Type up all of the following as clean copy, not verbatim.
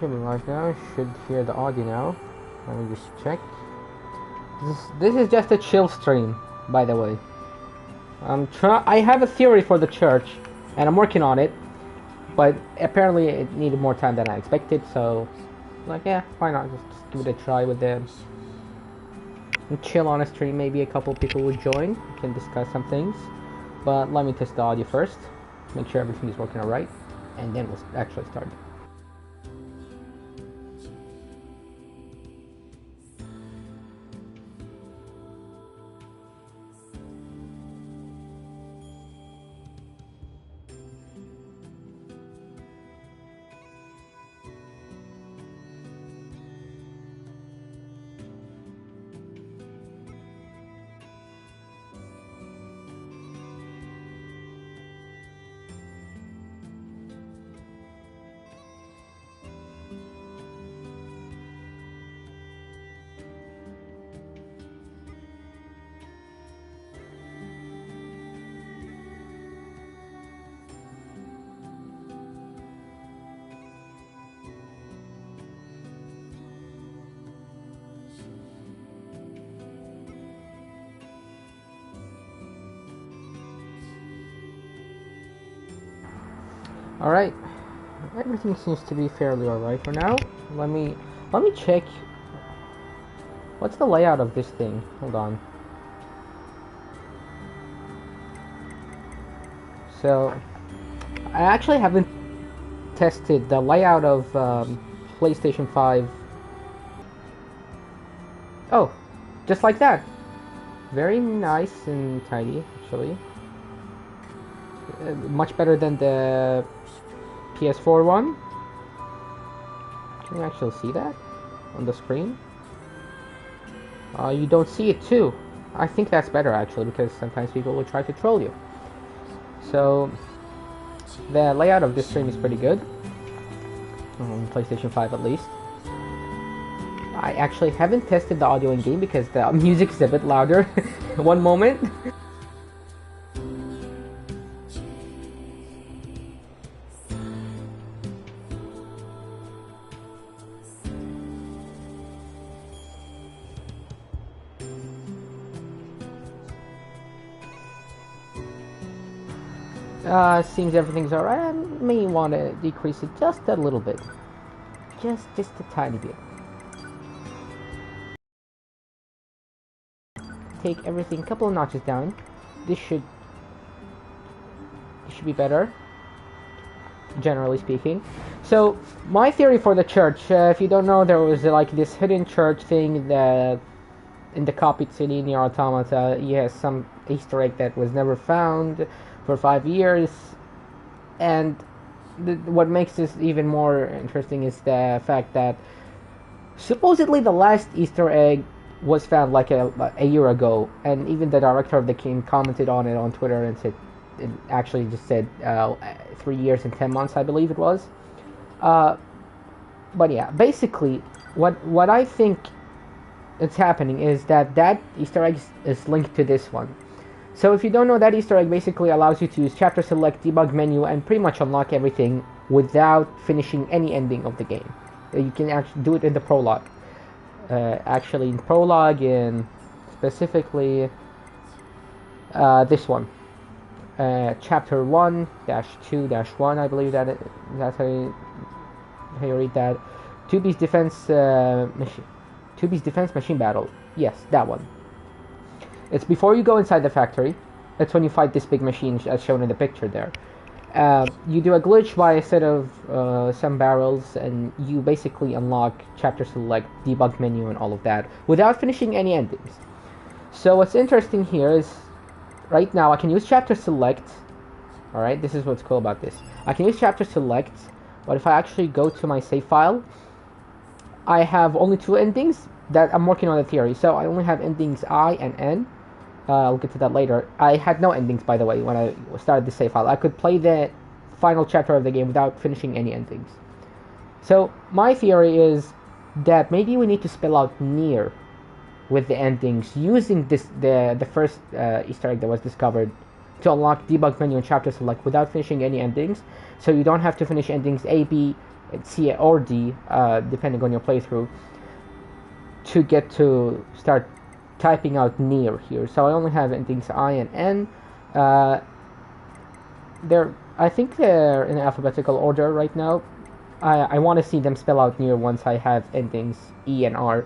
Should be live now. Should hear the audio now. Let me just check. This is just a chill stream, by the way. I have a theory for the church, and I'm working on it. But apparently it needed more time than I expected, so like, yeah, why not just give it a try with them. And chill on a stream. Maybe a couple people will join. We can discuss some things. But let me test the audio first. Make sure everything is working alright, and then we'll actually start. Alright, everything seems to be fairly alright for now. Let me check. What's the layout of this thing? Hold on. So, I actually haven't tested the layout of PlayStation 5. Oh, just like that. Very nice and tidy, actually. Much better than the PS4 one. Can you actually see that on the screen? You don't see it too. I think that's better actually, because sometimes people will try to troll you. So the layout of this stream is pretty good on PlayStation 5 at least. I actually haven't tested the audio in game because the music is a bit louder. One moment. Seems everything's alright. I may want to decrease it just a little bit. Just a tiny bit. Take everything a couple of notches down. This should be better, generally speaking. So, my theory for the church, if you don't know, there was like this hidden church thing that in the copied city NieR Automata. Yes, some Easter egg that was never found for 5 years. And what makes this even more interesting is the fact that supposedly the last Easter egg was found like a year ago, and even the director of the game commented on it on Twitter and said, it actually just said 3 years and 10 months, I believe it was. But yeah, basically what I think is happening is that Easter egg is linked to this one. So if you don't know, that Easter egg basically allows you to use chapter select, debug menu, and pretty much unlock everything without finishing any ending of the game. You can actually do it in the prologue. Actually in prologue, in specifically this one. Chapter 1-2-1, I believe that's how you read that. 2B's defense machine battle. Yes, that one. It's before you go inside the factory. That's when you fight this big machine as shown in the picture there. You do a glitch by a set of some barrels, and you basically unlock chapter select, debug menu, and all of that without finishing any endings. So what's interesting here is, right now I can use chapter select. Alright, this is what's cool about this. I can use chapter select, but if I actually go to my save file, I have only 2 endings that I'm working on the theory. So I only have endings I and N. I'll get to that later. I had no endings, by the way, when I started the save file. I could play the final chapter of the game without finishing any endings. So my theory is that maybe we need to spell out NieR with the endings using the first Easter egg that was discovered to unlock debug menu and chapter select without finishing any endings. So you don't have to finish endings A, B, C or D, depending on your playthrough, to get to start typing out NieR here. So I only have endings I and N. I think they're in alphabetical order right now. I want to see them spell out NieR once I have endings E and R.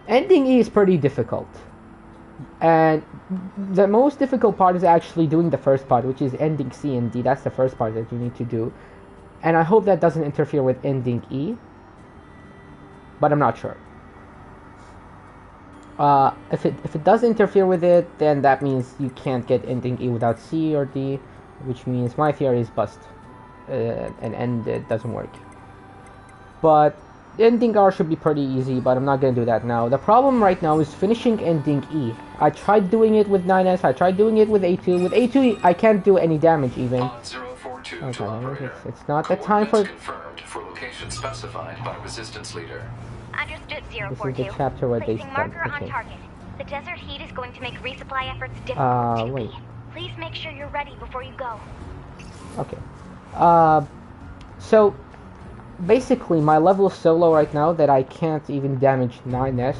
Ending E is pretty difficult. And the most difficult part is actually doing the first part, which is ending C and D. That's the first part that you need to do. And I hope that doesn't interfere with ending E. But I'm not sure. If it does interfere with it, then that means you can't get ending E without C or D, which means my theory is bust. And it doesn't work. But ending R should be pretty easy, but I'm not going to do that now. The problem right now is finishing ending E. I tried doing it with 9S, I tried doing it with A2. With A2, I can't do any damage even. Okay, it's not the time for... confirmed for location specified by resistance leader. Understood, This is the chapter where they start. Marker on target. The desert heat is going to make resupply efforts difficult. Wait. Please make sure you're ready before you go. Okay. So basically my level is so low right now that I can't even damage 9S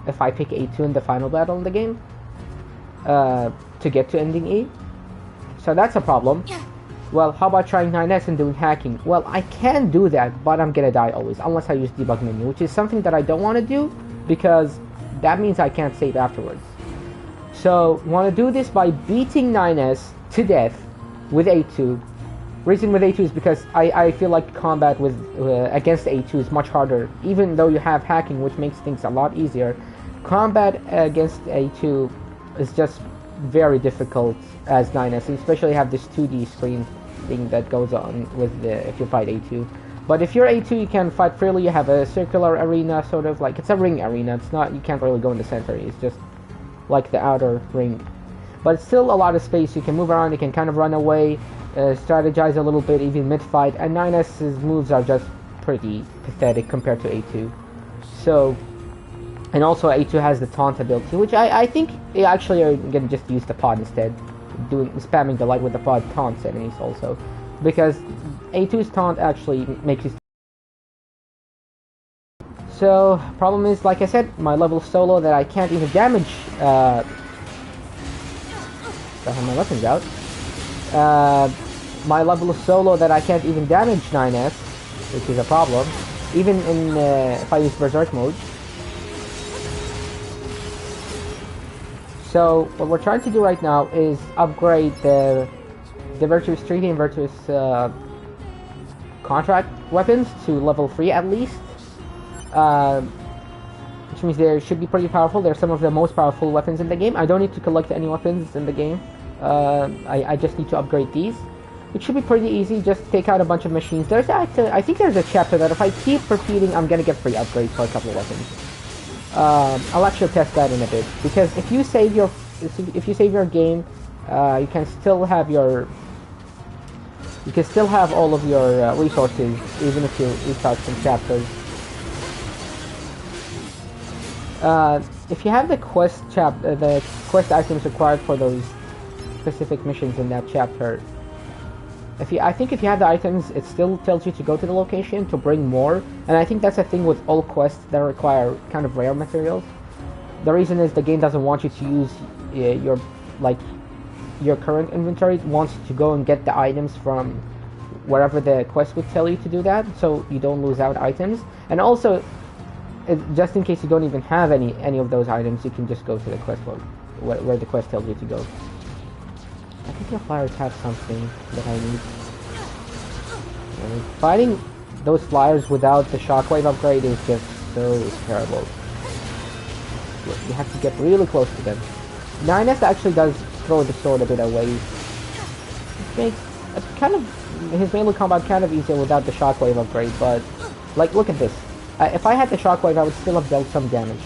if I pick A2 in the final battle in the game to get to ending E. So that's a problem. Well, how about trying 9S and doing hacking? Well, I can do that, but I'm gonna die always, unless I use debug menu, which is something that I don't want to do, because that means I can't save afterwards. So, want to do this by beating 9S to death with A2. Reason with A2 is because I feel like combat with against A2 is much harder, even though you have hacking, which makes things a lot easier. Combat against A2 is just very difficult as 9S, and especially have this 2D screen thing that goes on with if you fight A2. But if you're A2, you can fight freely. You have a circular arena, sort of like, it's a ring arena. It's not, you can't really go in the center. It's just like the outer ring. But it's still a lot of space. You can move around. You can kind of run away, strategize a little bit, even mid-fight. And 9S's moves are just pretty pathetic compared to A2. So, and also A2 has the taunt ability, which I think they actually are gonna just use the pod instead. Spamming the light with the pod taunts enemies also, because A2's taunt actually makes you. So problem is, like I said, my level is so low that I can't even damage. I have my weapons out. My level is so low that I can't even damage 9S, which is a problem. Even in if I use Berserk mode. So what we're trying to do right now is upgrade the Virtuous Treaty and Virtuous Contract weapons to level 3 at least. Which means they should be pretty powerful. They're some of the most powerful weapons in the game. I don't need to collect any weapons in the game. I just need to upgrade these. Which should be pretty easy. Just take out a bunch of machines. I think there's a chapter that if I keep repeating, I'm gonna get free upgrades for a couple of weapons. I'll actually test that in a bit, because if you save your game, you can still have all of your resources even if you restart some chapters. If you have the quest items required for those specific missions in that chapter, I think if you have the items, it still tells you to go to the location to bring more, and I think that's a thing with all quests that require kind of rare materials. The reason is the game doesn't want you to use your current inventory. It wants you to go and get the items from wherever the quest would tell you to do that, so you don't lose out items. And also, just in case you don't even have any of those items, you can just go to the quest where the quest tells you to go. I think your flyers have something that I need. Fighting those flyers without the shockwave upgrade is just so terrible. You have to get really close to them. 9S actually does throw the sword a bit away. It makes his melee combat kind of easier without the shockwave upgrade, but like, look at this. If I had the shockwave, I would still have dealt some damage.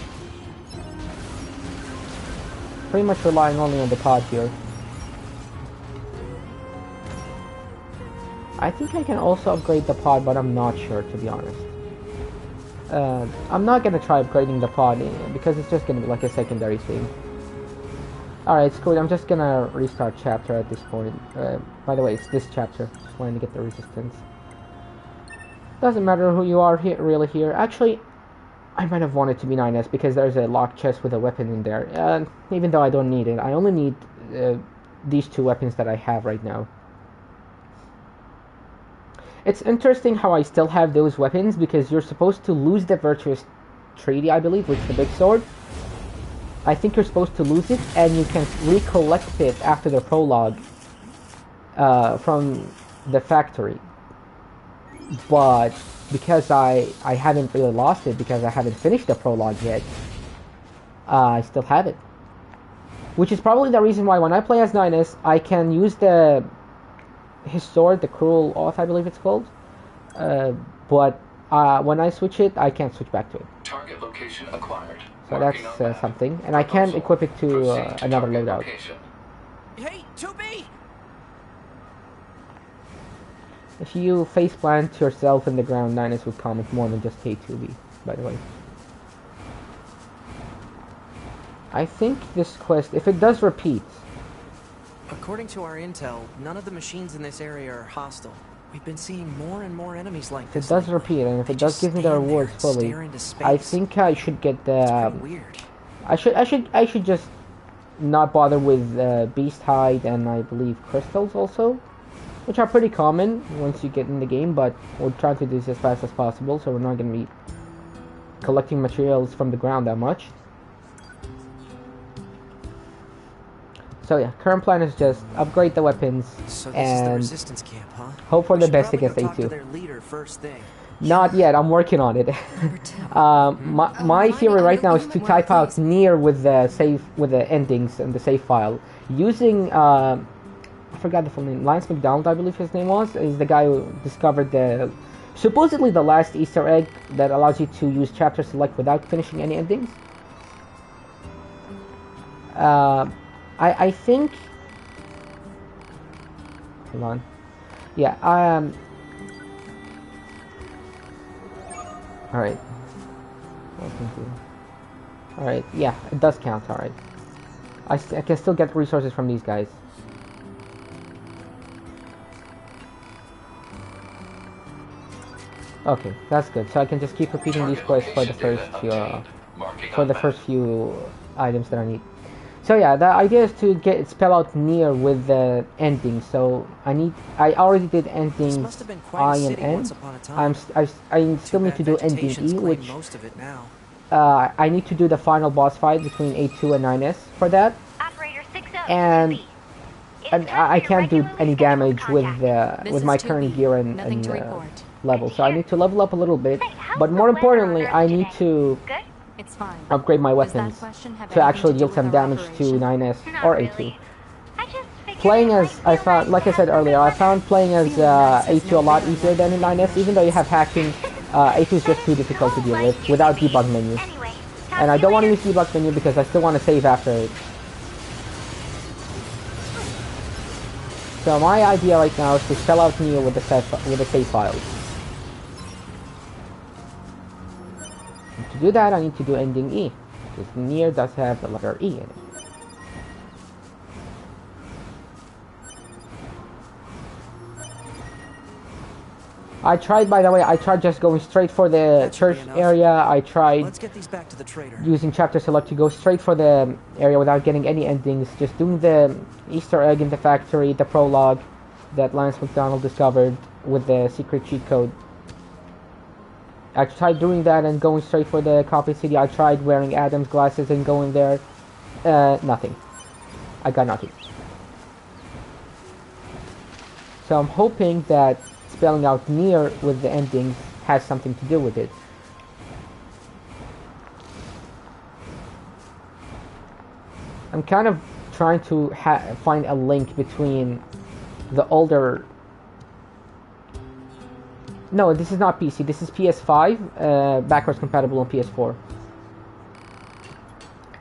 Pretty much relying only on the pod here. I think I can also upgrade the pod, but I'm not sure, to be honest. I'm not gonna try upgrading the pod because it's just gonna be like a secondary thing. Alright, screw it. I'm just gonna restart chapter at this point. By the way, it's this chapter. Just wanted to get the resistance. Doesn't matter who you are here, really here. Actually, I might have wanted to be 9S because there's a locked chest with a weapon in there. Even though I don't need it, I only need these two weapons that I have right now. It's interesting how I still have those weapons because you're supposed to lose the Virtuous Treaty, I believe, which is the big sword. I think you're supposed to lose it, and you can recollect it after the prologue from the factory. But because I haven't really lost it, because I haven't finished the prologue yet, I still have it. Which is probably the reason why when I play as 9S, I can use his sword, the Cruel Oath, I believe it's called. But when I switch it, I can't switch back to it. Target location acquired. So that's something. And I can equip it to another loadout. Location. Hey, 2B! If you faceplant yourself in the ground, 9S would comment more than just K2B, by the way. I think this quest, if it does repeat... According to our intel, none of the machines in this area are hostile. We've been seeing more and more enemies like this. If it does repeat, and if it does give me the rewards fully, I think I should get the... weird. I should just not bother with Beast Hide and I believe Crystals also, which are pretty common once you get in the game, but we'll try to do this as fast as possible, so we're not going to be collecting materials from the ground that much. So yeah, current plan is just upgrade the weapons So this and is the resistance camp, huh? hope for We the should best probably against go talk to A2. their leader first thing. Not yet, I'm working on it. My theory right now is to type out NieR with the endings and the save file using I forgot the full name. Lance McDonald, I believe his name was, is the guy who discovered supposedly the last Easter egg that allows you to use chapter select without finishing any endings. I think. Hold on. Yeah. All right. All right. Yeah, it does count. All right. I can still get resources from these guys. Okay, that's good. So I can just keep repeating these quests for the first few items that I need. So yeah, the idea is to spell out NieR with the endings. So I already did endings I and N. I still need to do ending E, which I need to do the final boss fight between A2 and 9S for that. And I can't do any damage with my current gear and level. So I need to level up a little bit. But more importantly, I need to upgrade my weapons to actually deal some damage to 9S or A2. Playing as, like I said earlier, I found playing as A2 a lot easier than in 9S, even though you have hacking. A2 is just too difficult to deal with without debug menu. And I don't want to use debug menu because I still want to save after it. So my idea right now is to spell out NieR with the save files. To do that, I need to do ending E, because NieR does have the letter E in it. I tried, by the way, just going straight for the church area. I tried using chapter select to go straight for the area without getting any endings, just doing the Easter egg in the factory, the prologue that Lance McDonald discovered with the secret cheat code. I tried doing that and going straight for the Coffee City. I tried wearing Adam's glasses and going there. Nothing. I got nothing. So I'm hoping that spelling out NieR with the endings has something to do with it. I'm kind of trying to find a link between the older... No, this is not PC. This is PS5, backwards compatible on PS4.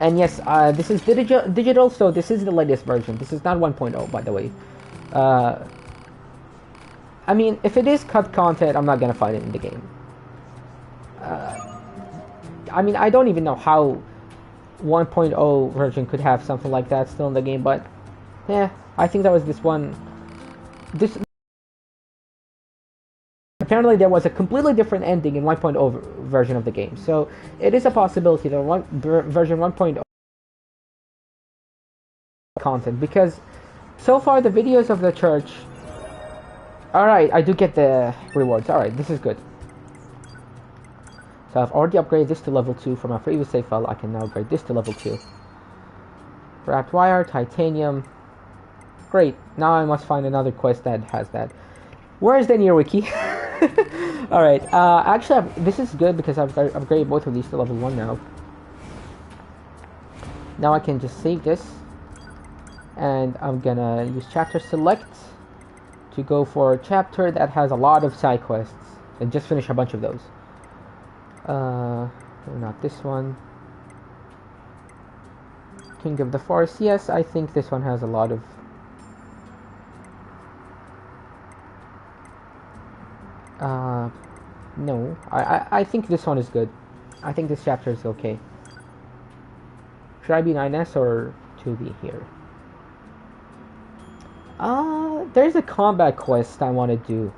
And yes, this is digital, so this is the latest version. This is not 1.0, by the way. I mean, if it is cut content, I'm not gonna find it in the game. I mean, I don't even know how 1.0 version could have something like that still in the game, but yeah, I think that was this one. This apparently there was a completely different ending in 1.0 version of the game. So it is a possibility that version 1.0 content, because so far the videos of the church. Alright, I do get the rewards. Alright, this is good. So I've already upgraded this to level 2 from my previous save file. I can now upgrade this to level 2. Wrapped wire, titanium. Great. Now I must find another quest that has that. Where is the NieR wiki? Alright, actually this is good because I've upgraded both of these to level 1 now. Now I can just save this. And I'm gonna use chapter select to go for a chapter that has a lot of side quests. And just finish a bunch of those. Not this one. King of the Forest. Yes, I think this one has a lot of... no. I think this one is good. I think this chapter is okay. Should I be 9S or 2B here? There's a combat quest I want to do.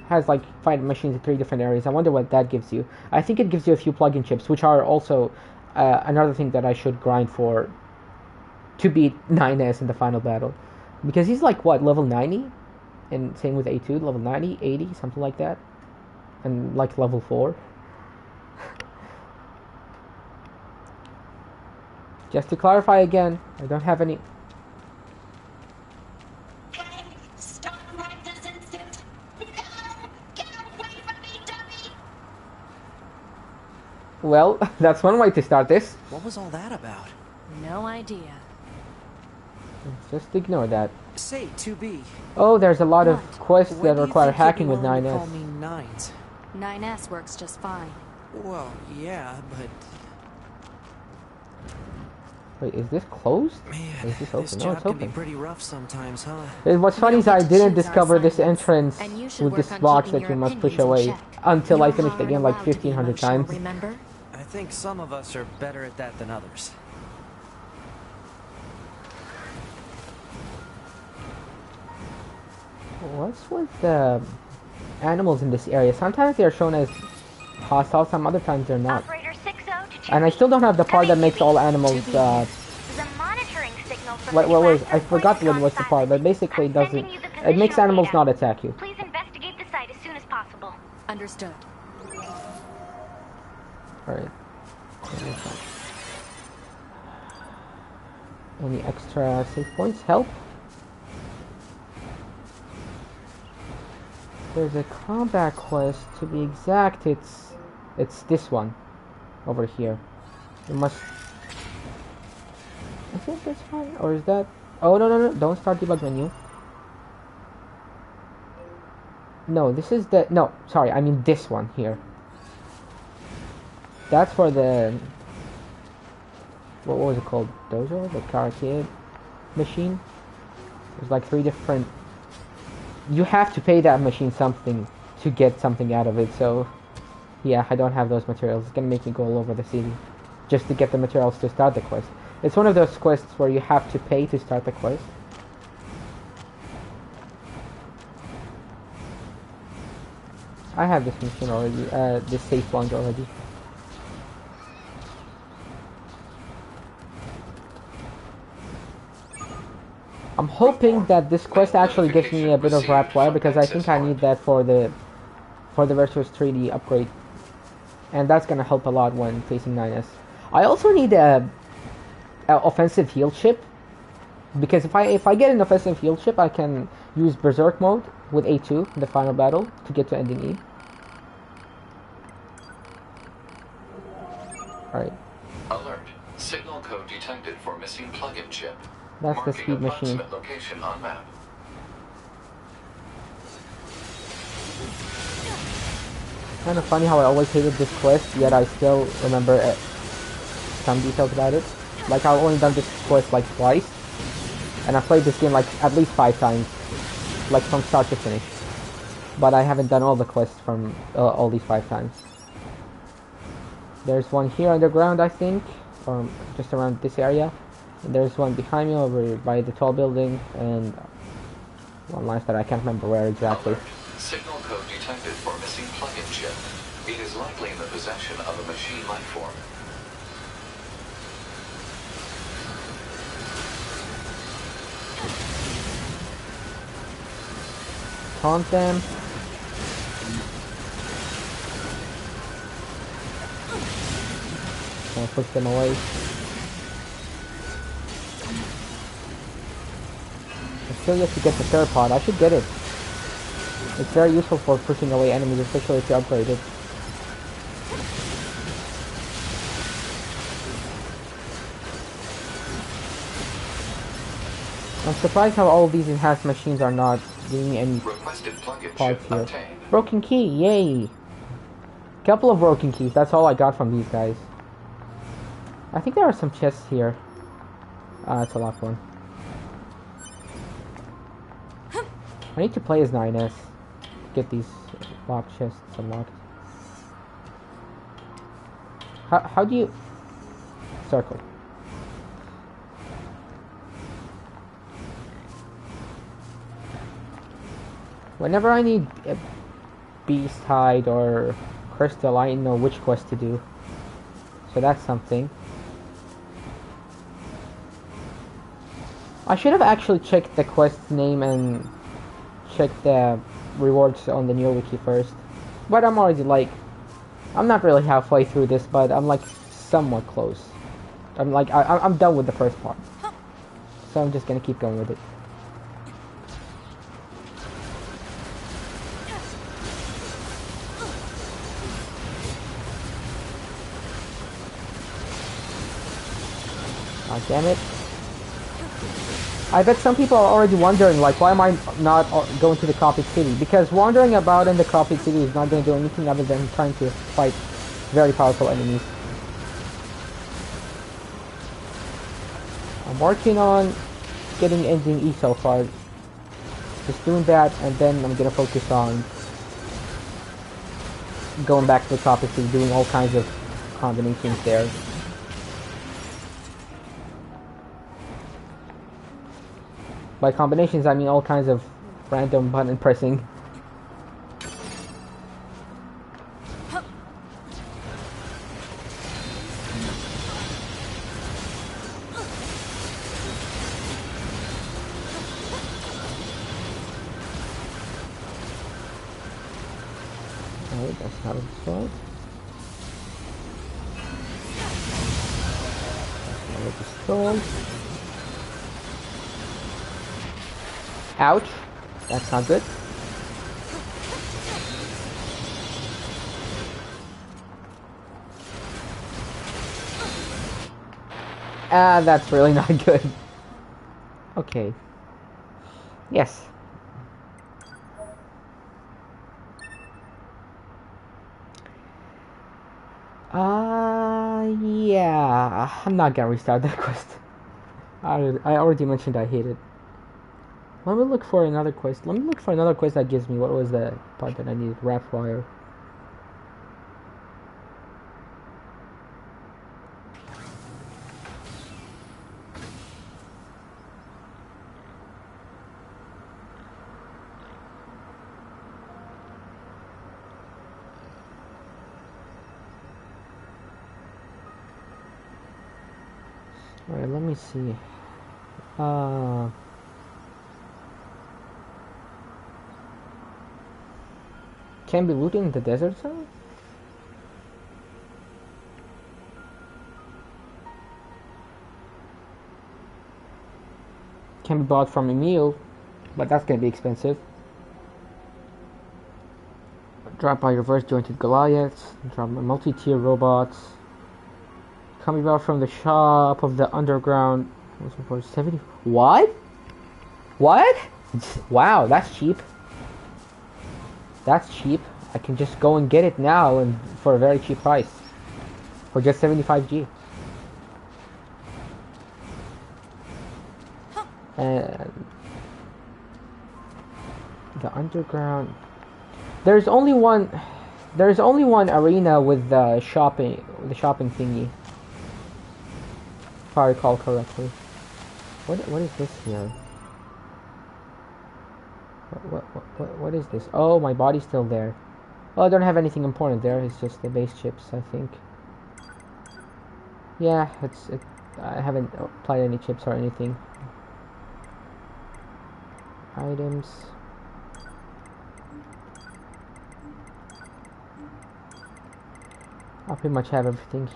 Has like find machines in 3 different areas. I wonder what that gives you. I think it gives you a few plug-in chips, which are also another thing that I should grind for to beat 9S in the final battle. Because he's like, what, level 90? And same with A2, level 90, 80, something like that. And like level 4. Just to clarify again, I don't have any... Stop right this instant! No! Get away from me, dummy! Well, that's one way to start this. What was all that about? No idea. Just ignore that. Say, 2B. Oh, there's a lot of What? quests When that do you require think you'd be hacking with willing to 9S. call me Nines? 9S works just fine. Well, yeah, but Wait, is this closed? man, Is this open? this No, job it's can open. be pretty rough sometimes, huh? What's funny is don't I get to didn't choose our discover this assignments, entrance and you should with work this on box keeping that your you must push opinions in away check. until I You finished the aren't game like allowed to be 1500 emotional, times. Remember? I think some of us are better at that than others. What's with the animals in this area? Sometimes they are shown as hostile, some other times they're not. Operator 60 to And I still don't have the part that makes all animals, The monitoring signal from what was, the I forgot what was the part, but basically it doesn't, it makes animals not attack you. Please investigate the site as soon as possible. Understood. Alright. Any extra save points help? There's a combat quest, to be exact, it's this one over here. You must... Is it this one? Or is that... Oh, no, don't start debug menu. No, this is the... No, sorry, I mean this one here. That's for the... What was it called? Dojo? The karate machine? There's like 3 different... You have to pay that machine something to get something out of it, so... Yeah, I don't have those materials. It's gonna make me go all over the city. Just to get the materials to start the quest. It's one of those quests where you have to pay to start the quest. I have this mission already, this safe point already. I'm hoping that this quest actually gives me a bit of wrapped wire, because I think I need that for the Virtuous 3D upgrade. And that's gonna help a lot when facing 9S. I also need a offensive heal chip, because if I get an offensive heal chip, I can use Berserk mode with A2 in the final battle to get to ending E. Alright. Alert. Signal code detected for missing plug-in chip. That's the Marking speed machine. approximate location on map. Kind of funny how I always hated this quest, yet I still remember some details about it. Like, I've only done this quest like twice, and I've played this game like at least 5 times, like from start to finish. But I haven't done all the quests from all these 5 times. There's one here underground, I think, or just around this area. And there's one behind me over by the tall building, and one last that I can't remember where exactly. Alert. Signal code detected for missing detection of a machine life form. Taunt them. I'll push them away. I'm still yet to get the third pod. I should get it. It's very useful for pushing away enemies, especially if you upgrade it. I'm surprised how all of these enhanced machines are not giving me any Requested plugin parts chip here. obtained. Broken key, yay! Couple of broken keys, that's all I got from these guys. I think there are some chests here. It's a locked one. I need to play as 9S to get these locked chests unlocked. How do you... Circle. Whenever I need a beast hide or crystal, I know which quest to do. So that's something. I should have actually checked the quest name and checked the rewards on the NieR wiki first. But I'm already like... I'm not really halfway through this, but I'm like somewhat close. I'm like... I'm done with the first part. So I'm just gonna keep going with it. Oh, damn it. I bet some people are already wondering, like, why am I not going to the copied city? Because wandering about in the copied city is not going to do anything other than trying to fight very powerful enemies. I'm working on getting ending E so far. Just doing that, and then I'm gonna focus on going back to the copied city, doing all kinds of combinations there. By combinations, I mean all kinds of random button pressing. Oh, that's not destroyed. That's not destroyed. Ouch. That's not good. Ah, that's really not good. Okay. Yes. Yeah. I'm not gonna restart that quest. I already mentioned I hate it. Let me look for another quest. Let me look for another quest that gives me what was the part that I needed. Wrap wire. Alright, let me see. Can be looted in the desert zone? Can be bought from Emil, but that's gonna be expensive. Drop by reverse jointed Goliaths, drop by multi-tier robots. Can be bought from the shop of the underground. For 70. What? What? Wow, that's cheap. That's cheap. I can just go and get it now and for a very cheap price. For just 75G. And the underground. There's only one arena with the shopping thingy. If I recall correctly. What is this here? What is this? Oh, my body's still there. Well, I don't have anything important there. It's just the base chips, I think. Yeah, I haven't applied any chips or anything. Items. I pretty much have everything.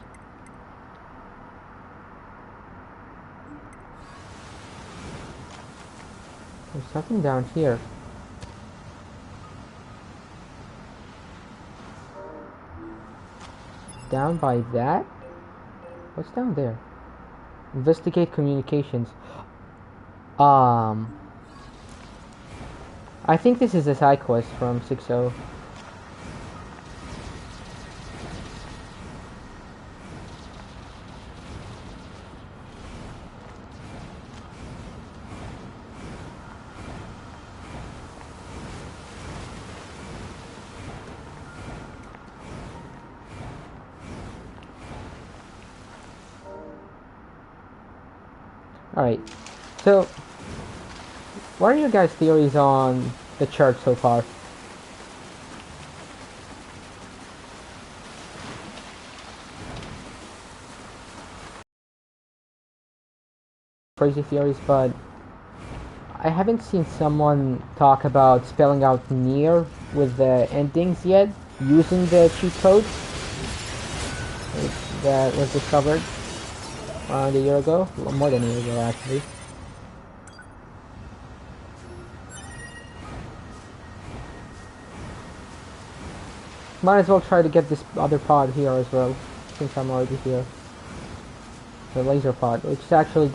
There's something down here. Down by that? What's down there? Investigate communications. I think this is a side quest from 6.0. Alright, so what are your guys' theories on the church so far? Crazy theories, but I haven't seen someone talk about spelling out NieR with the endings yet, using the cheat code that was discovered around a year ago, well, more than a year ago actually. Might as well try to get this other pod here as well, since I'm already here. The laser pod, which is actually,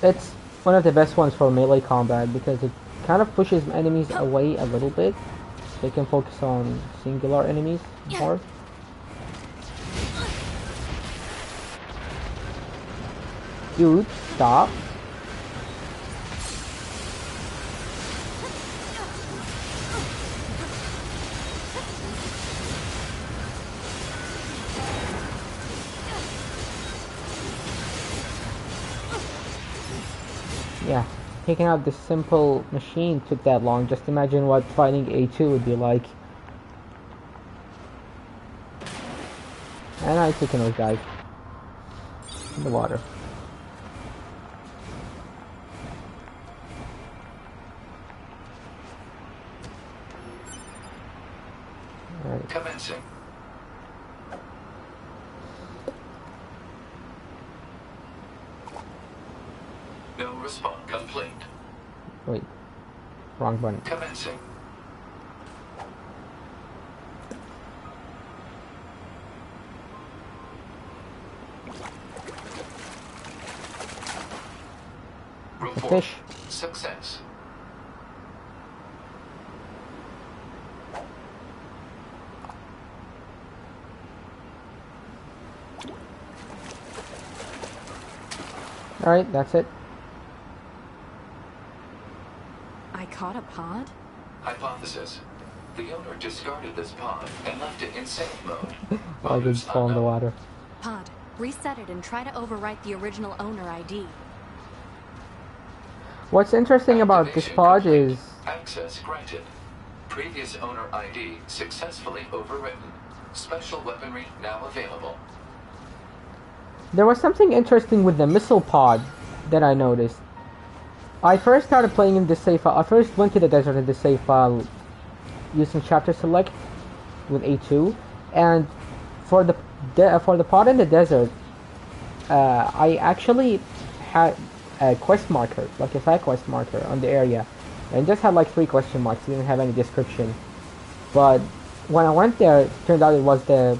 it's one of the best ones for melee combat because it kind of pushes enemies away a little bit. They can focus on singular enemies more. Dude, stop. Yeah, taking out this simple machine took that long. Just imagine what fighting A2 would be like. And I took another dive in the water. Alright. Commencing. No response complete. Wait. Wrong button. Commencing. Report. Fish. Success. Alright, that's it. I caught a pod? Hypothesis. The owner discarded this pod and left it in safe mode. I did Motives fall in the unknown. water. Pod, reset it and try to overwrite the original owner ID. What's interesting about this Activation pod complete. is Access granted. Previous owner ID successfully overwritten. Special weaponry now available. there was something interesting with the missile pod that I noticed. I first started playing in the save file. I first went to the desert in the save file using chapter select with A2, and for the pod in the desert, I actually had a quest marker, like a side quest marker on the area, and just had like 3 question marks. Didn't have any description, but when I went there, it turned out it was the.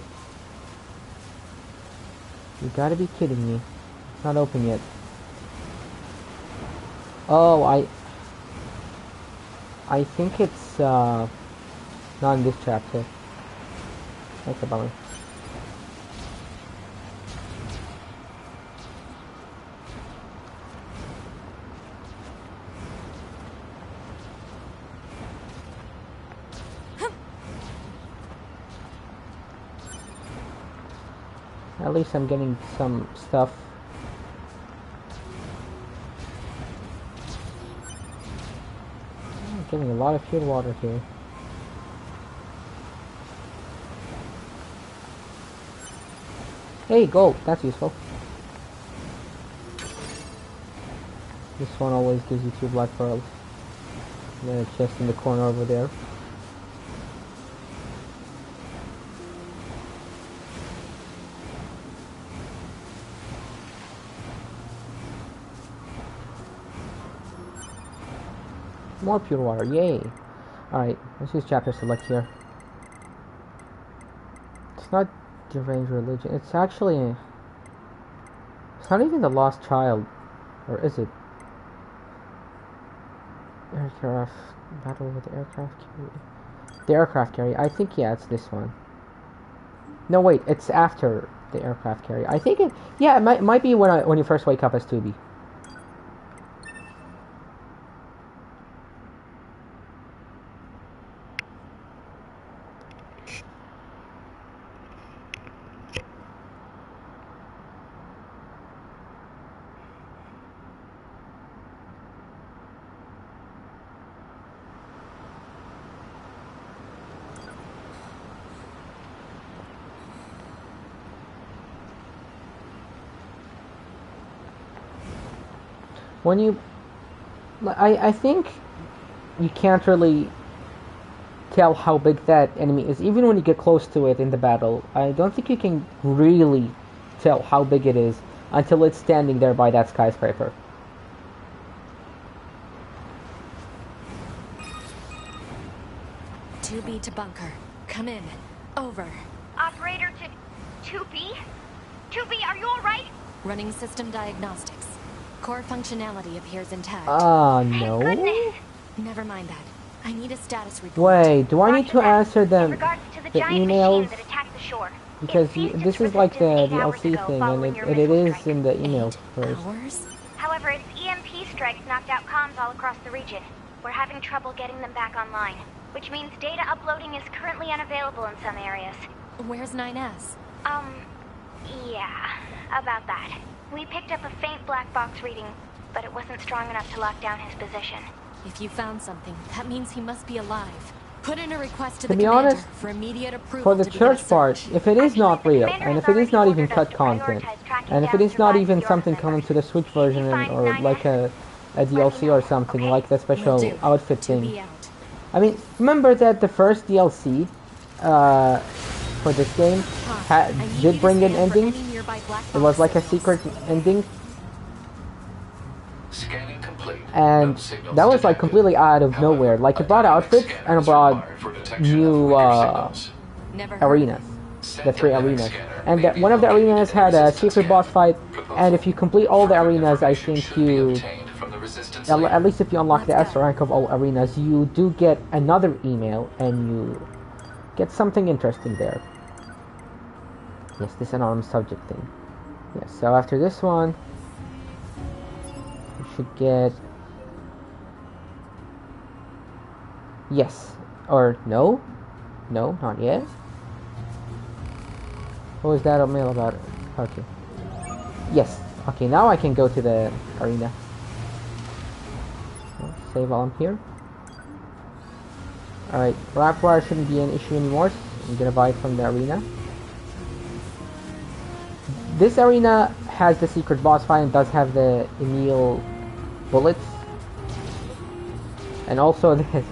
You gotta be kidding me! It's not open yet. Oh, I think it's not in this chapter. That's a bummer. At least I'm getting some stuff. I'm getting a lot of pure water here. Hey, gold. That's useful. This one always gives you 2 black pearls. And then a chest in the corner over there. More pure water, yay! Alright, let's use chapter select here. It's not deranged religion, it's actually... It's not even the lost child. Or is it? Aircraft... Battle with the aircraft carrier. The aircraft carrier, I think, yeah, it's this one. No, wait, it's after the aircraft carrier. I think it... Yeah, it might be when you first wake up as 2B. When you... I think you can't really tell how big that enemy is, even when you get close to it in the battle. I don't think you can really tell how big it is until it's standing there by that skyscraper. "2B to bunker. Come in. Over. Operator to 2B? 2B, are you alright? Running system diagnostics. Core functionality appears intact. No. Goodness. Never mind that. I need a status report. Wait, do I need to answer In them regards to the the giant emails? machine that attacked the shore. Because It ceased this its is like the resistance 8 hours DLC ago thing, following and your it missile is strike. in the emails 8 first. hours? However, its EMP strikes knocked out comms all across the region. We're having trouble getting them back online, which means data uploading is currently unavailable in some areas. Where's 9S? Yeah, about that. We picked up a faint black box reading, but it wasn't strong enough to lock down his position. If you found something, that means he must be alive. Put in a request to To the be commander honest, for immediate approval For the to begin a church part, search. if it is not The real, commander and has if it is not already even ordered us cut to content, prioritize tracking and if it down is not surviving even Bjorn something members. coming to the Switch If version you find or like 9S, a DLC or something, okay? like the Will special do. outfit 2B thing. out. I mean, remember that the first DLC for this game I need you did to bring an scan for ending? any nearby black It was box like a signals. secret ending, Scanning complete. and No signals that was like detected. completely out of However, nowhere. Like a it brought dynamic outfits scanner and it is brought required for detection new of weaker signals. Never heard. arenas. Said The 3 dynamic arenas. scanner And may be one of the located arenas in a had a resistance secret boss scanner. fight, Proposal. and if you complete all the Further arenas, I information think should be you... obtained from the resistance At leader. least if you unlock the Let's S go. rank of all arenas, you do get another email, and you get something interesting there. Yes, this anonymous subject thing. Yes, so after this one, you should get... Yes. Or no? No, not yet. What was that mail about? Okay. Yes. Okay, now I can go to the arena. Save while I'm here. Alright, black wire shouldn't be an issue anymore. So I'm gonna buy it from the arena. This arena has the secret boss fight and does have the Emil bullets. And also this,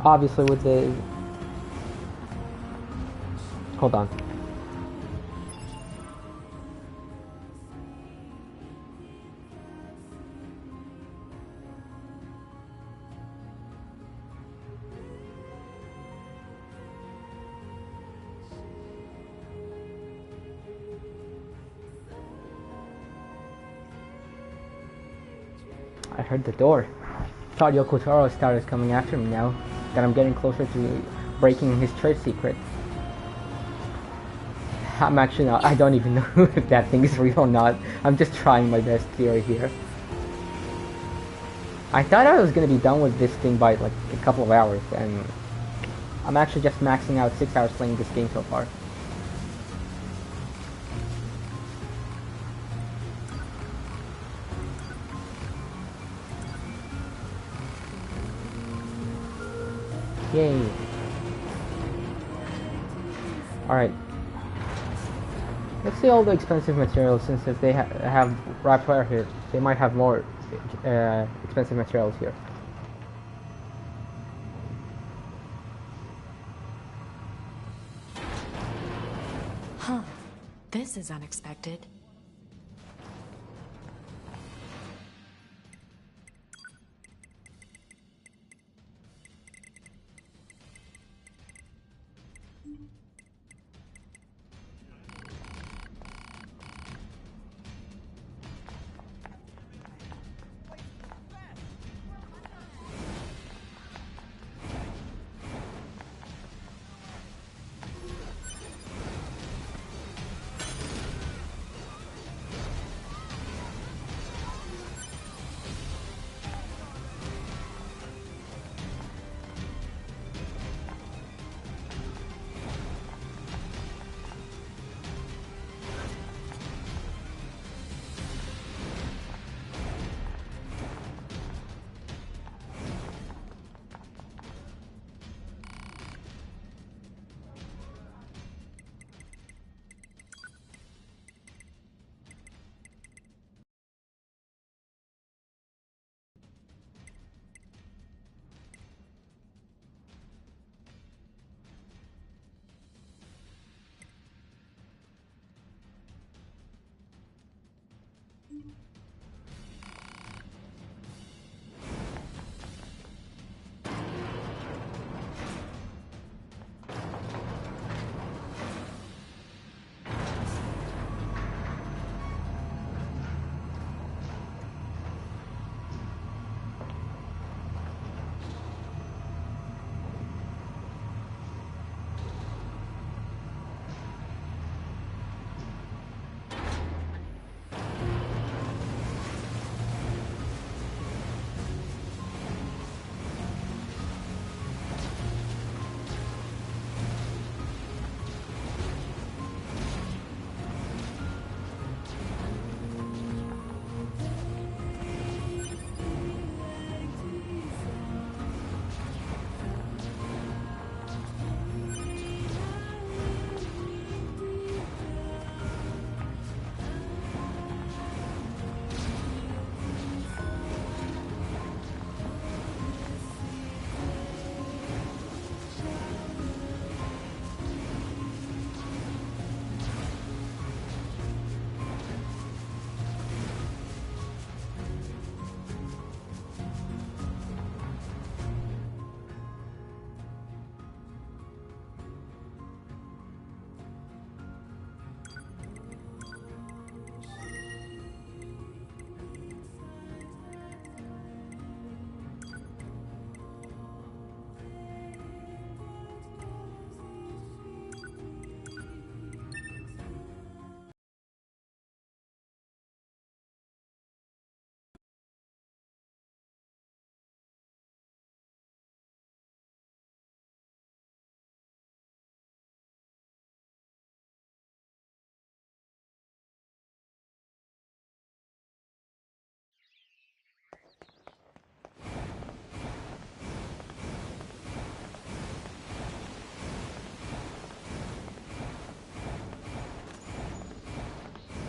obviously with the... Hold on. I heard the door. Thought Yoko Taro started coming after me now that I'm getting closer to breaking his church secret. I'm actually not, I don't even know if that thing is real or not. I'm just trying my best theory here. I thought I was gonna be done with this thing by like a couple of hours, and I'm actually just maxing out 6 hours playing this game so far. Yay. Alright. Let's see all the expensive materials, since if they have wrapped wire here, they might have more expensive materials here. Huh. This is unexpected.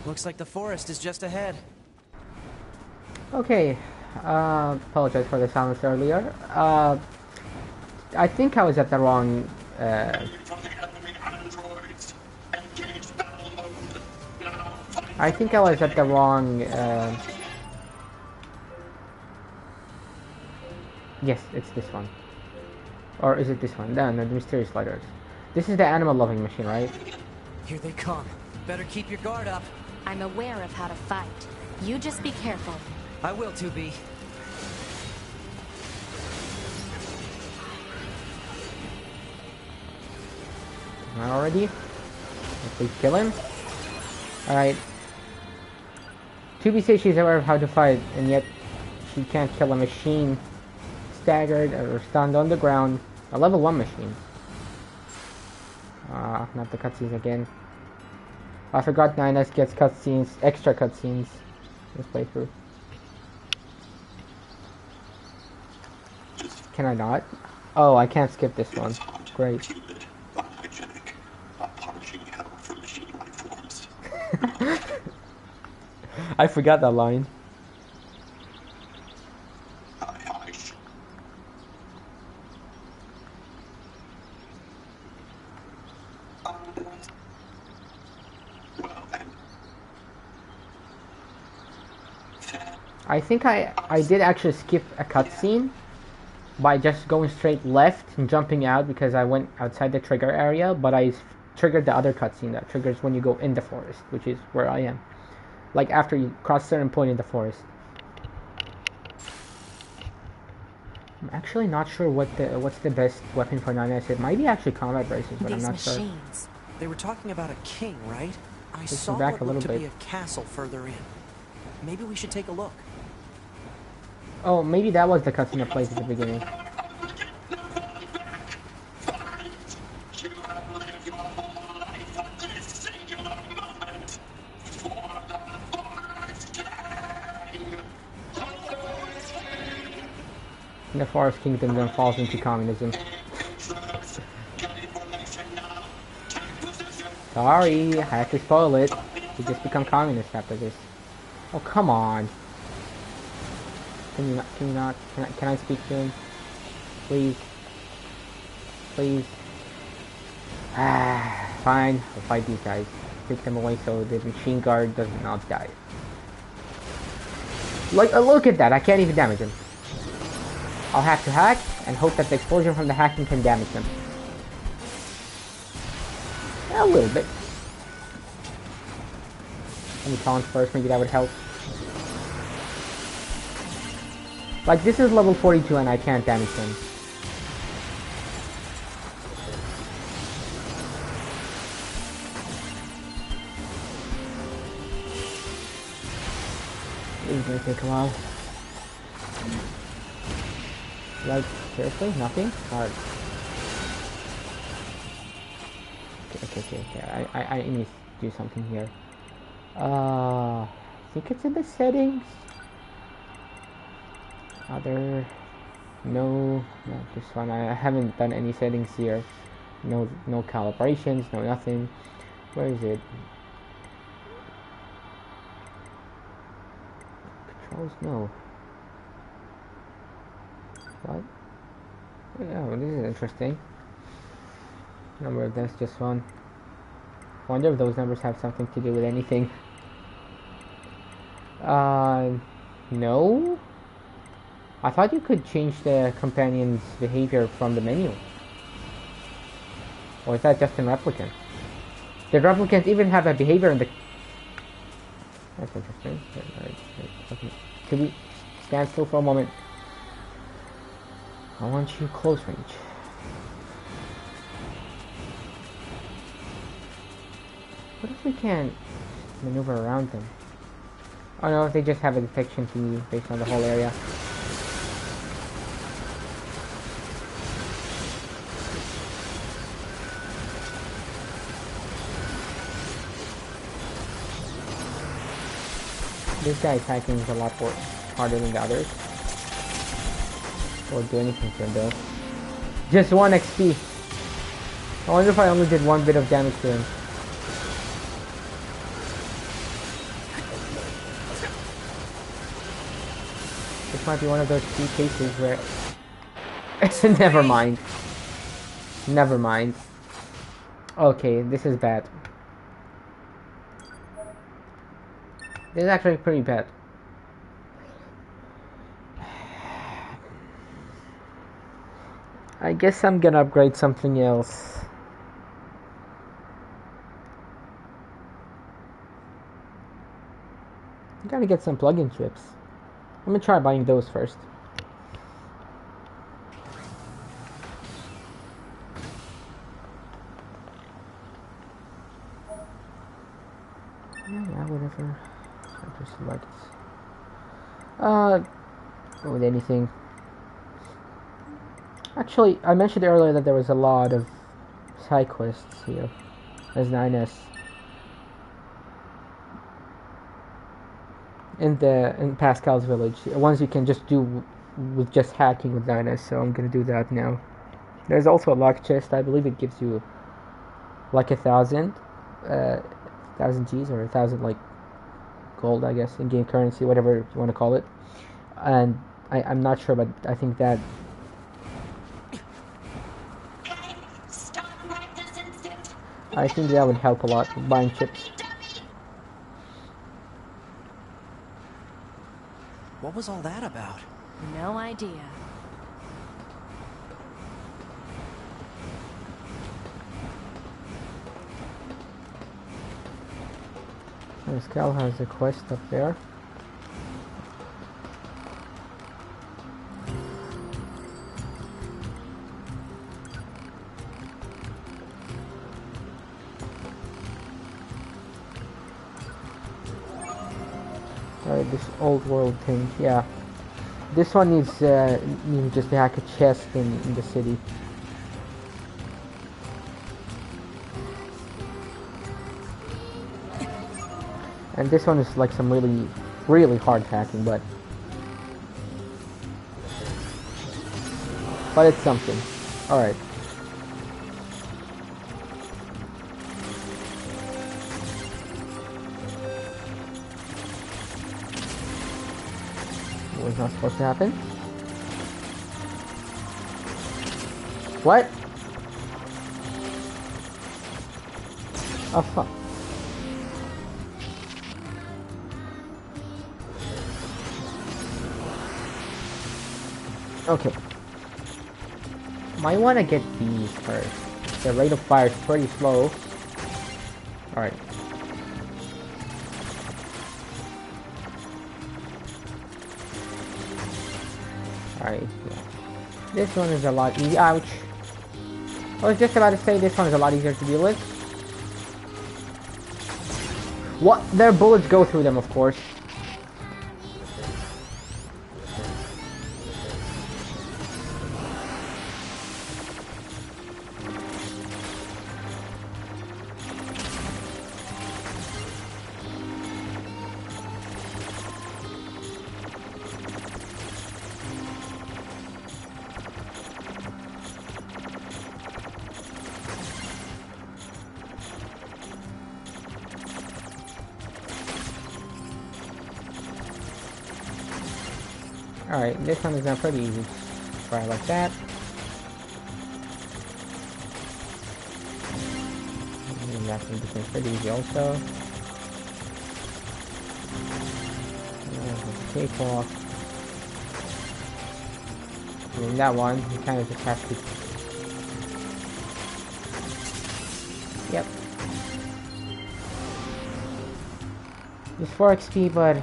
Looks like the forest is just ahead. Okay, apologize for the silence earlier. I think I was at the wrong. For the enemy androids. Engage battle mode. Now find I think I was at the wrong. Yes, it's this one. Or is it this one? No, the mysterious lighters. This is the animal-loving machine, right? Here they come. Better keep your guard up. I'm aware of how to fight. You just be careful. I will, 2B. Not already? Please kill him. Alright. 2B says she's aware of how to fight, and yet she can't kill a machine staggered or stunned on the ground. A level 1 machine. Not the cutscenes again. I forgot 9S gets cutscenes, extra cutscenes this playthrough. Can I not? Oh, I can't skip this one. Great. humid, unhygienic, a punishing hell for machine life forms. I forgot that line. I think I did actually skip a cutscene by just going straight left and jumping out because I went outside the trigger area, but I triggered the other cutscene that triggers when you go in the forest, which is where I am. Like after you cross a certain point in the forest. I'm actually not sure what's the best weapon for 9S. It might be actually combat braces, but I'm These not sure. machines. They were talking about a king, right? I Push saw me back what a little looked to bit. be a castle further in. Maybe we should take a look. Oh, maybe that was the cutscene that plays at the beginning. And the Forest Kingdom then falls into communism. Sorry, I had to spoil it. We just become communists after this. Oh, come on. Can you not, can I speak to him? Please. Please. Ah, fine. I'll fight these guys. Take them away so the machine guard does not die. Like, look at that. I can't even damage him. I'll have to hack and hope that the explosion from the hacking can damage them. A little bit. Let me taunt first, maybe that would help. Like, this is level 42 and I can't damage him. This is gonna take a while. Like, seriously? Nothing? Alright. Okay. I need to do something here. I think it's in the settings. Other... No, this one. I haven't done any settings here. No calibrations, no nothing. Where is it? Controls? No. What? Oh, this is interesting. Number of deaths, just one. Wonder if those numbers have something to do with anything. No? I thought you could change the companion's behavior from the menu. Or is that just in Replicant? Did Replicant even have a behavior in the... That's interesting. Okay. Could we stand still for a moment? I want you close range. What if we can't maneuver around them? Oh no, they just have a detection key based on the whole area. This guy attacking is a lot more harder than the others. Or do anything to him though. Just 1 XP. I wonder if I only did 1 bit of damage to him. This might be one of those few cases where... Never mind. Never mind. Okay, this is bad. This is actually pretty bad. I guess I'm gonna upgrade something else. Gotta get some plug-in chips. I'm gonna try buying those first. Yeah, whatever. I just with anything. Actually, I mentioned earlier that there was a lot of side quests here as 9S. In Pascal's village. Ones you can just do with just hacking with 9S, so I'm gonna do that now. There's also a lock chest. I believe it gives you like 1,000. 1,000 G's or 1,000 like gold, I guess, in game currency, whatever you want to call it. And I'm not sure, but I think that Okay, stop right this instant. I think that would help a lot with buying chips. What was all that about? No idea. Cal has a quest up there. Alright, this old world thing, yeah. This one needs just to hack a chest in the city. And this one is like some really, really hard hacking, but it's something. Alright. Was not supposed to happen. What? Oh fuck. Okay. Might want to get these first. The rate of fire is pretty slow. Alright. Alright, yeah. This one is a lot easier. Ouch. I was just about to say this one is a lot easier to deal with. What? Their bullets go through them, of course. Alright, this one is now pretty easy. Fire like that. And that one becomes pretty easy also. Cakewalk. And then that one, you kind of just have to... Yep. Just 4 XP, but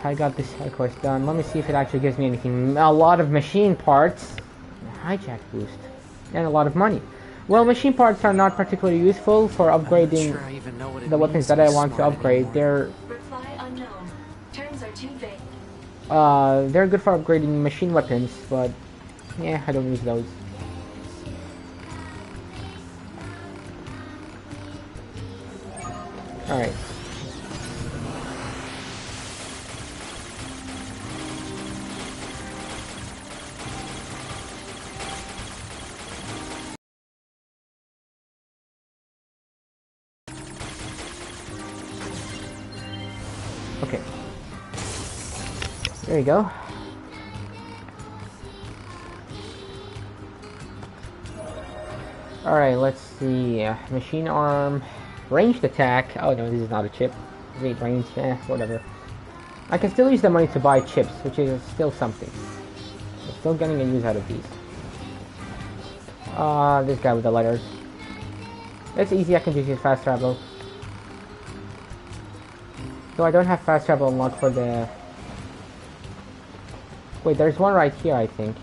I got this side quest done. Let me see if it actually gives me anything. A lot of machine parts, a hijack boost, and a lot of money. Well, machine parts are not particularly useful for upgrading the weapons that I want to upgrade. Reply unknown. Terms are too vague. They're good for upgrading machine weapons, but yeah, I don't use those. Alright. Okay. There you go. Alright, let's see. Machine arm. Ranged attack. Oh no, this is not a chip. Great range. Whatever. I can still use the money to buy chips, which is still something. I'm still getting a use out of these. This guy with the letters. It's easy, I can just use fast travel. So I don't have fast travel unlocked for the... Wait, there's one right here, I think.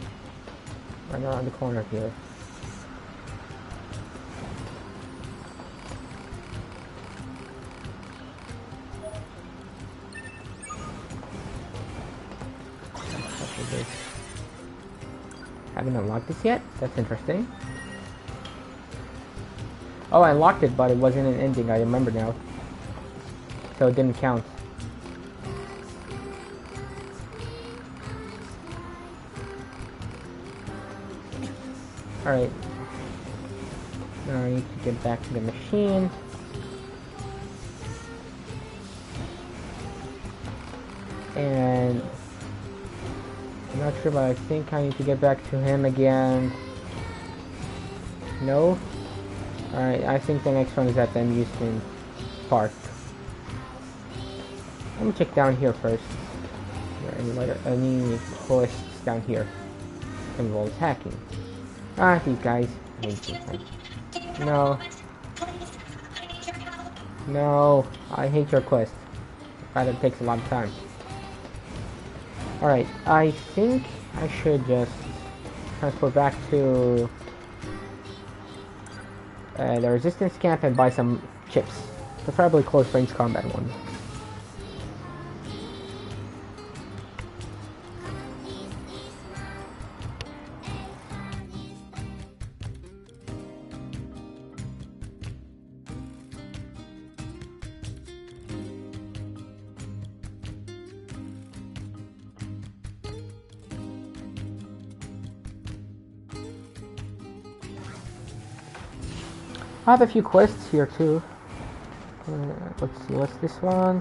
Right around the corner here. Haven't unlocked this yet? That's interesting. Oh, I unlocked it, but it wasn't an ending, I remember now. So it didn't count. Alright. Now I need to get back to the machine. And I'm not sure, but I think I need to get back to him again. No? Alright, I think the next one is at the amusement park. Let me check down here first. Any quests down here involves hacking. Ah, these guys. I hate these guys. No. No, I hate your quest. Rather, it takes a lot of time. Alright, I think I should just transport back to the resistance camp and buy some chips. Preferably close range combat ones. I have a few quests here too. Let's see, what's this one?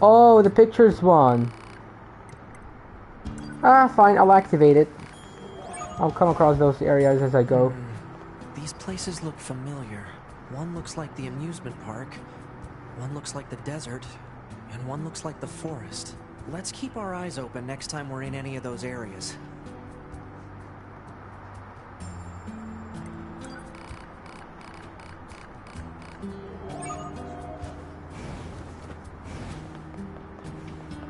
Oh, the pictures one. Ah, fine, I'll activate it. I'll come across those areas as I go. These places look familiar. One looks like the amusement park, one looks like the desert, and one looks like the forest. Let's keep our eyes open next time we're in any of those areas.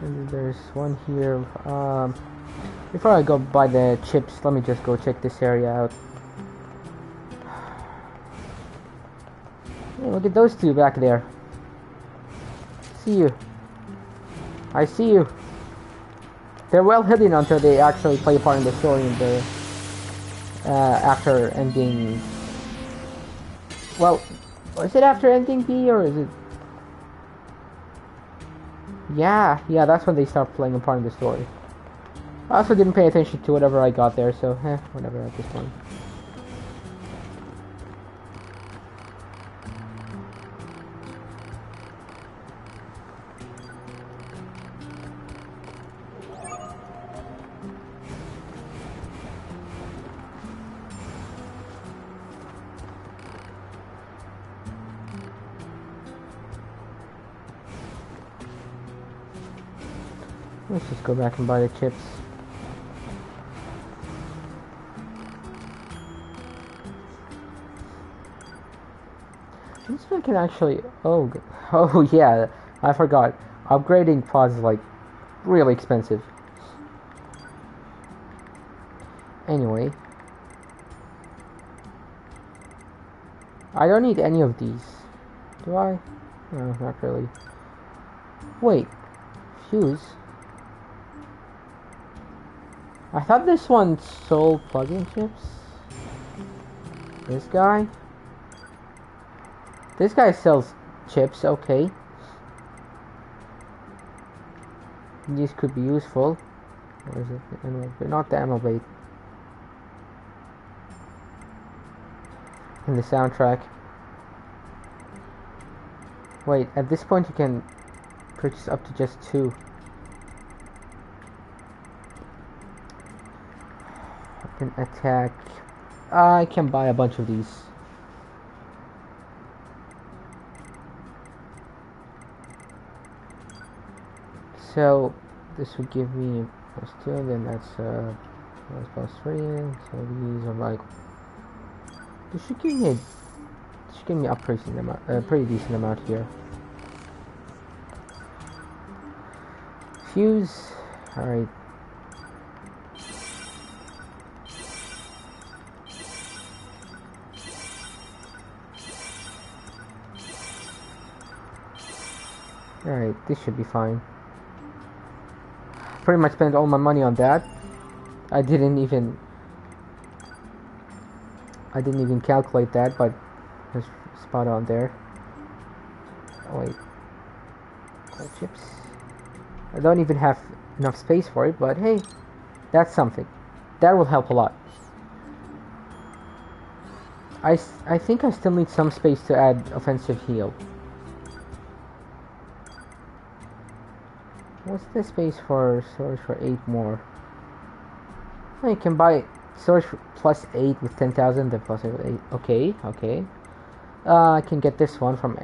And there's one here. Before I go buy the chips, let me just go check this area out. Hey, look at those two back there. See you. I see you. They're well hidden until they actually play a part in the story in the after ending. Well, is it after ending B or is it? Yeah, that's when they start playing a part in the story. I also didn't pay attention to whatever I got there, so whatever at this point. Let's just go back and buy the chips. This one can actually... Oh yeah, I forgot. Upgrading pods is like really expensive. Anyway. I don't need any of these. Do I? No, not really. Wait. Fuse? I thought this one sold plug-in chips. This guy? This guy sells chips, okay. These could be useful. Or is it the ammo bait? Not the ammo bait. In the soundtrack. Wait, at this point you can purchase up to just 2. An attack. I can buy a bunch of these. So this would give me +2, and then that's +3. So these are like. This should give me a pretty decent amount here. Fuse. All right. Alright, this should be fine. Pretty much spent all my money on that. I didn't even calculate that, but it's spot on there. Oh wait. Cold chips. I don't even have enough space for it, but hey, that's something. That will help a lot. I think I still need some space to add offensive heal. What's the space for storage for 8 more? Oh, you can buy storage plus 8 with 10,000, then plus 8 with 8. Okay, okay. I can get this one from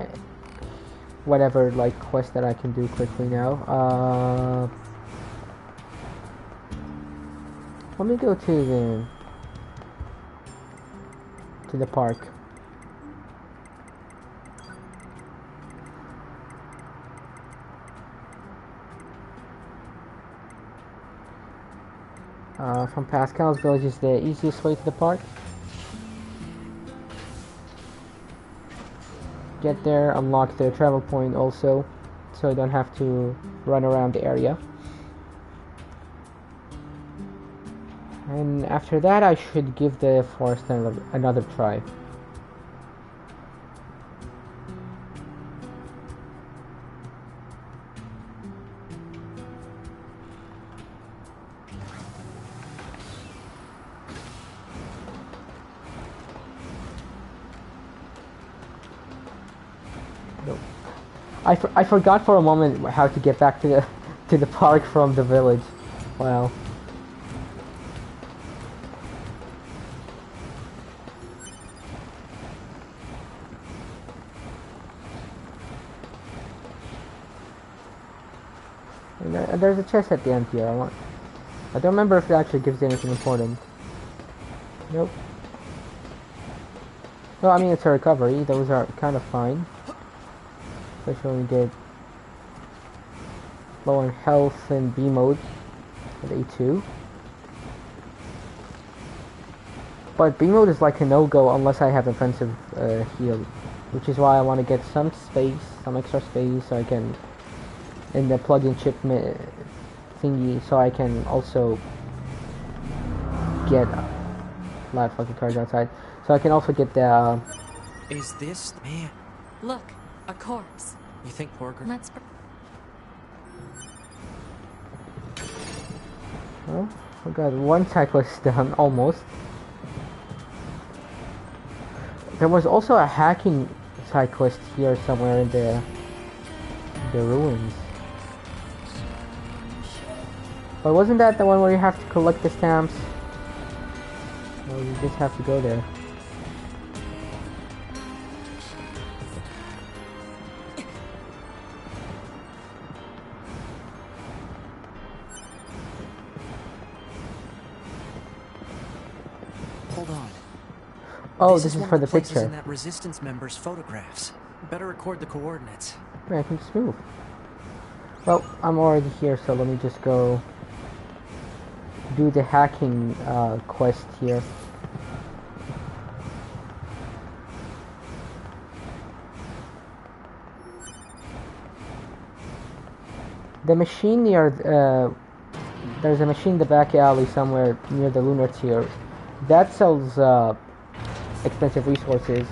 whatever like quest that I can do quickly now. Let me go to the park. From Pascal's village is the easiest way to the park. Get there, unlock the travel point also, so you don't have to run around the area. And after that, I should give the forest another try. Nope. I forgot for a moment how to get back to the park from the village. Wow. And there's a chest at the end here. I don't remember if it actually gives you anything important. Nope. Well, I mean, it's a recovery. Those are kind of fine. Especially when you get low on health in B mode at A2. But B mode is like a no-go unless I have offensive heal. Which is why I want to get some space, some extra space, so I can... in the plug-in chip thingy, so I can also get a lot of fucking cars outside. So I can also get the... Is this... Man, Look, a corpse. you think Porker... Let's... Oh, we got one cyclist done, almost. There was also a hacking cyclist here somewhere in the ruins. But wasn't that the one where you have to collect the stamps? Or you just have to go there? Hold on. Oh, this is one for of the places picture. in that resistance member's photographs. Better record the coordinates. Yeah, I can just move. Well, I'm already here, so let me just go do the hacking quest here. The machine near there's a machine in the back alley somewhere near the lunar tier that sells expensive resources,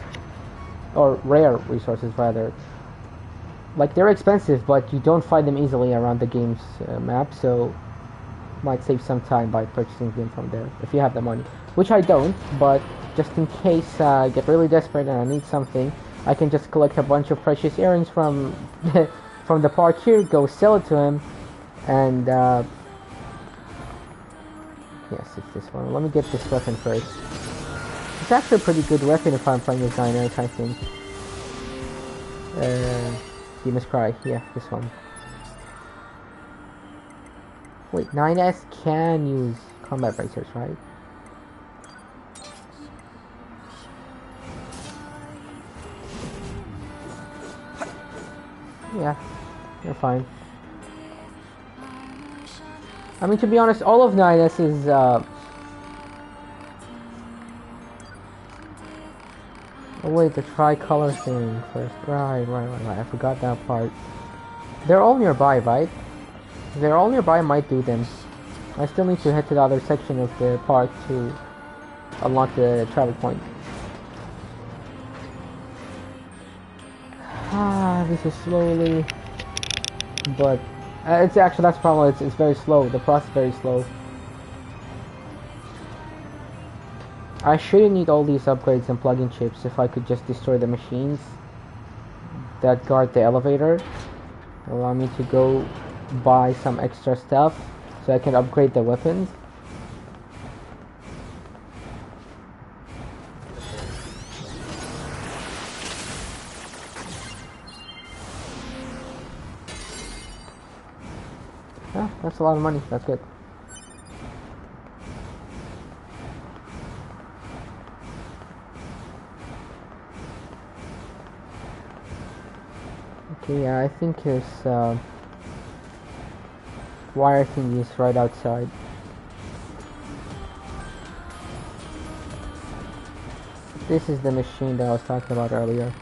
or rare resources rather. Like, they're expensive, but you don't find them easily around the game's map, so might save some time by purchasing them from there if you have the money, which I don't. But just in case I get really desperate and I need something, I can just collect a bunch of precious earrings from from the park here, go sell it to him, and yes, it's this one. Let me get this weapon first. It's actually a pretty good weapon if I'm playing with Dynamic, I think. Demon's Cry, yeah, this one. Wait, 9S can use combat bracers, right? Yeah, you're fine. I mean, to be honest, all of 9S is, oh wait, the tricolor thing first. Right. I forgot that part. They're all nearby, right? If they're all nearby, I might do them. I still need to head to the other section of the park to unlock the travel point. This is slowly, but it's actually, that's the problem. It's very slow. The process is very slow. I shouldn't need all these upgrades and plug-in chips if I could just destroy the machines that guard the elevator. Allow me to go buy some extra stuff so I can upgrade the weapons. Yeah, that's a lot of money. That's good. Okay, yeah, I think his wire thing is right outside. This is the machine that I was talking about earlier.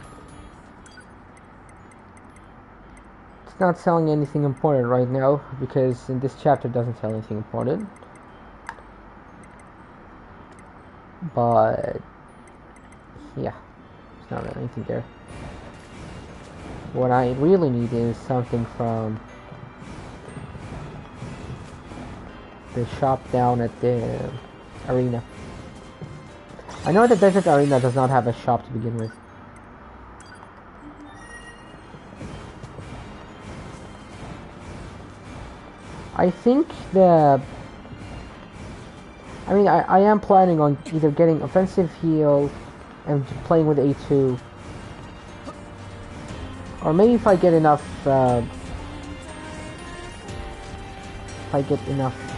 It's not selling anything important right now because in this chapter it doesn't sell anything important. But yeah, there's not really anything there. What I really need is something from the shop down at the arena. I know the desert arena does not have a shop to begin with. I think I am planning on either getting offensive heal and playing with A2, or maybe if I get enough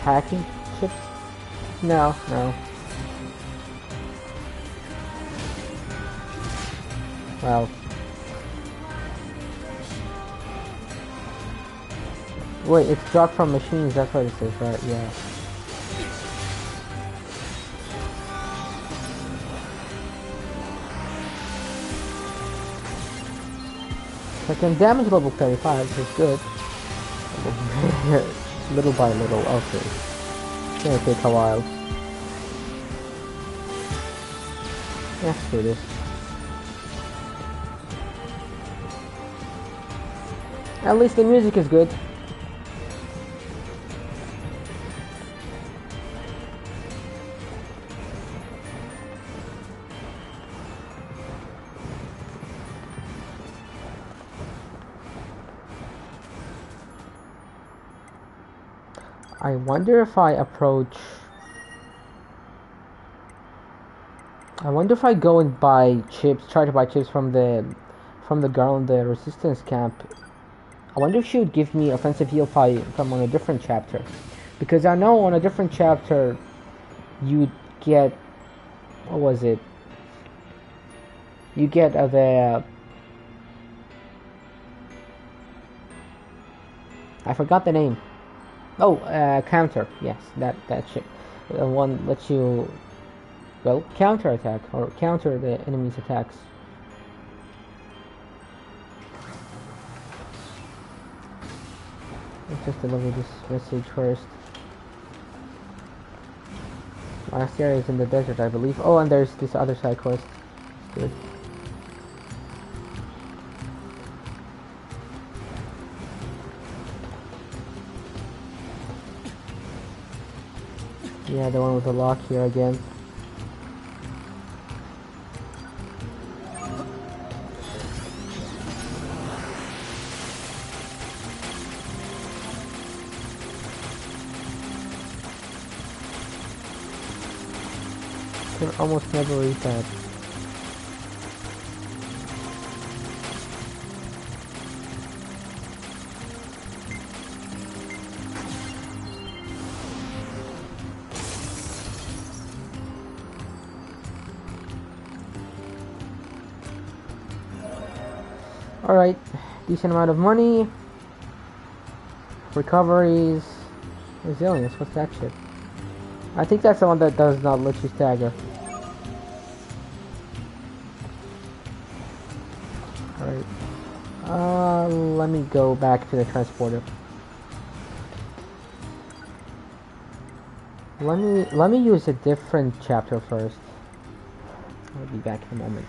hacking chips. No. Well, wait, it's dropped from machines, that's what it says, right? Yeah. I can damage level 35, which is good. Little by little, okay. It's gonna take a while. Yeah, screw this. At least the music is good. I wonder if I approach... I wonder if I go and buy chips, try to buy chips from the girl in the resistance camp. I wonder if she would give me offensive heal if I'm on a different chapter. Because I know on a different chapter you get... what was it? You get the... I forgot the name. Oh, counter. Yes, that shit. One lets you... well, counter attack, or counter the enemy's attacks. Let's just deliver this message first. Last area is in the desert, I believe. Oh, and there's this other side quest. Good. Yeah, the one with the lock here again. Can almost never read that. Alright, decent amount of money. Recoveries. Resilience, what's that shit? I think that's the one that does not let you stagger. Alright. Let me go back to the transporter. Let me use a different chapter first. I'll be back in a moment.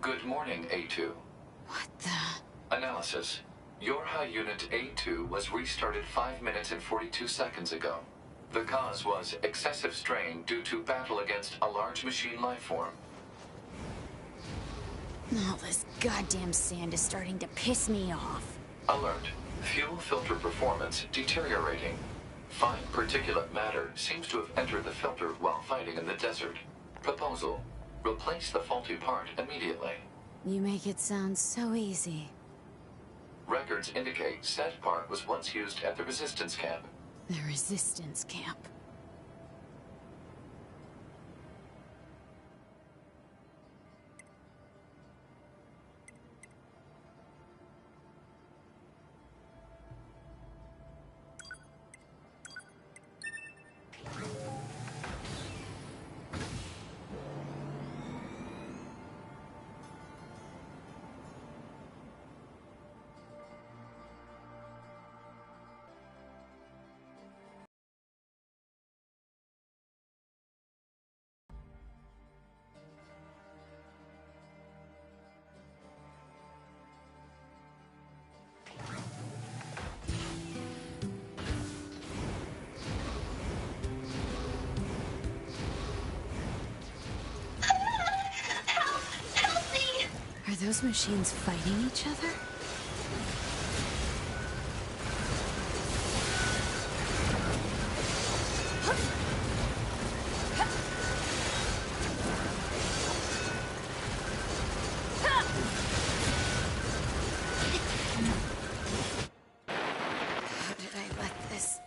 Good morning, A2. What the? Analysis. Your high unit A2 was restarted 5 minutes and 42 seconds ago. The cause was excessive strain due to battle against a large machine lifeform. All this goddamn sand is starting to piss me off. Alert. Fuel filter performance deteriorating. Fine particulate matter seems to have entered the filter while fighting in the desert. Proposal. Replace the faulty part immediately. You make it sound so easy. Records indicate said part was once used at the resistance camp. The resistance camp. Help me! Are those machines fighting each other? How did I let this...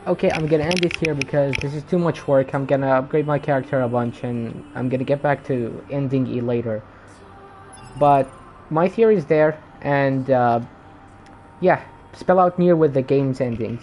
Okay, I'm gonna end it here because this is too much work. I'm gonna upgrade my character a bunch, and I'm gonna get back to ending E later. But my theory is there, and yeah, spell out NieR with the game's endings.